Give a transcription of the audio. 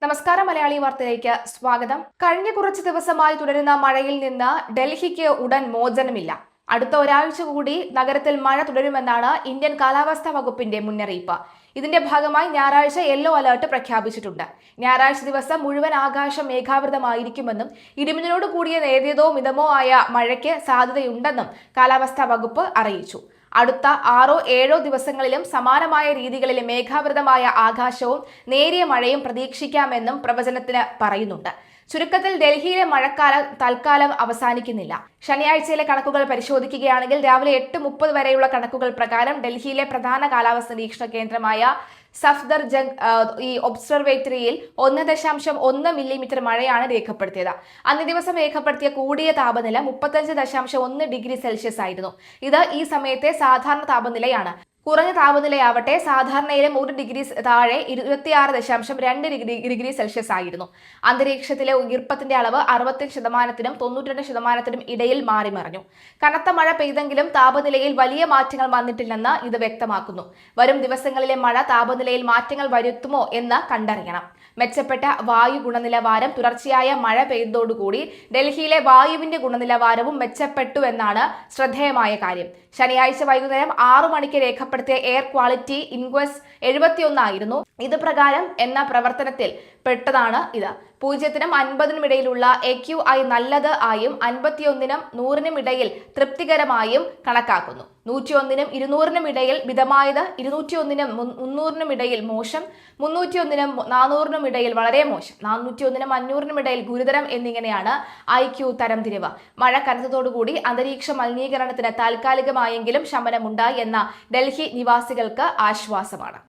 നമസ്കാരം. മലയാളി വാർത്തയിലേക്ക് സ്വാഗതം. കഴിഞ്ഞ കുറച്ച് ദിവസമായി തുടരുന്ന മഴയിൽ നിന്ന് ഡൽഹിക്ക് ഉടൻ മോചനമില്ല. അടുത്ത ഒരാഴ്ച കൂടി നഗരത്തിൽ മഴ തുടരുമെന്നാണ് ഇന്ത്യൻ കാലാവസ്ഥാ വകുപ്പിന്റെ മുന്നറിയിപ്പ്. ഇതിന്റെ ഭാഗമായി ഞായറാഴ്ച യെല്ലോ അലർട്ട് പ്രഖ്യാപിച്ചിട്ടുണ്ട്. ഞായറാഴ്ച ദിവസം മുഴുവൻ ആകാശം മേഘാവൃതമായിരിക്കുമെന്നും ഇടിമിന്നലോട് കൂടിയ നേരിയതോ മിതമോ ആയ മഴയ്ക്ക് സാധ്യതയുണ്ടെന്നും കാലാവസ്ഥാ വകുപ്പ് അറിയിച്ചു. അടുത്ത 6-7 ദിവസങ്ങളിലും സമാനമായ രീതികളിൽ മേഘാവൃതമായ ആകാശവും നേരിയ മഴയും പ്രതീക്ഷിക്കാമെന്നും പ്രവചനത്തിന് പറയുന്നുണ്ട്. ചുരുക്കത്തിൽ ഡൽഹിയിലെ മഴക്കാലം തൽക്കാലം അവസാനിക്കുന്നില്ല. ശനിയാഴ്ചയിലെ കണക്കുകൾ പരിശോധിക്കുകയാണെങ്കിൽ രാവിലെ 8:30 വരെയുള്ള കണക്കുകൾ പ്രകാരം ഡൽഹിയിലെ പ്രധാന കാലാവസ്ഥ നിരീക്ഷണ കേന്ദ്രമായ സഫ്ദർജംഗ് ഒബ്സർവേറ്ററിയിൽ 1.1 മില്ലിമീറ്റർ മഴയാണ് രേഖപ്പെടുത്തിയത്. അന്നേ ദിവസം രേഖപ്പെടുത്തിയ കൂടിയ താപനില 35.1 ഡിഗ്രി സെൽഷ്യസ് ആയിരുന്നു. ഇത് ഈ സമയത്തെ സാധാരണ താപനിലയാണ്. കുറഞ്ഞ താപനിലയാവട്ടെ സാധാരണയിലും 1 ഡിഗ്രി താഴെ 26.2 ഡിഗ്രി സെൽഷ്യസ് ആയിരുന്നു. അന്തരീക്ഷത്തിലെ ഈർപ്പത്തിന്റെ അളവ് 65%-നും 92%-നും ഇടയിൽ മാറിമറിഞ്ഞു. കനത്ത മഴ പെയ്തെങ്കിലും താപനിലയിൽ വലിയ മാറ്റങ്ങൾ വന്നിട്ടില്ലെന്ന് ഇത് വ്യക്തമാക്കുന്നു. വരും ദിവസങ്ങളിലെ മഴ താപനിലയിൽ മാറ്റങ്ങൾ വരുത്തുമോ എന്ന് കണ്ടറിയണം. മെച്ചപ്പെട്ട വായു ഗുണനിലവാരം തുടർച്ചയായ മഴ പെയ്തതോടുകൂടി ഡൽഹിയിലെ വായുവിന്റെ ഗുണനിലവാരവും മെച്ചപ്പെട്ടുവെന്നാണ് ശ്രദ്ധേയമായ കാര്യം. ശനിയാഴ്ച വൈകുന്നേരം 6 മണിക്ക് രേഖപ്പെടുത്തിയ എയർ ക്വാളിറ്റി ഇൻഡെക്സ് 71 ആയിരുന്നു. ഇത് പ്രകാരം എന്ന പ്രവർത്തനത്തിൽ പെട്ടതാണ് ഇത്. 0-നും 50-നും ഇടയിലുള്ള AQI നല്ലത് ആയും 51-നും 100-നും ഇടയിൽ തൃപ്തികരമായും കണക്കാക്കുന്നു. 101-നും 200-നും ഇടയിൽ മിതമായത്, 201-നും 300-നും ഇടയിൽ മോശം, 301-നും 400-നും ഇടയിൽ വളരെ മോശം, 401-നും 500-നും ഇടയിൽ ഗുരുതരം എന്നിങ്ങനെയാണ് IQ തരംതിരിവ്. മഴ കനത്തതോടുകൂടി അന്തരീക്ഷ മലിനീകരണത്തിന് താൽക്കാലികമായെങ്കിലും ശമനമുണ്ടായി എന്ന ഡൽഹി നിവാസികൾക്ക് ആശ്വാസമാണ്.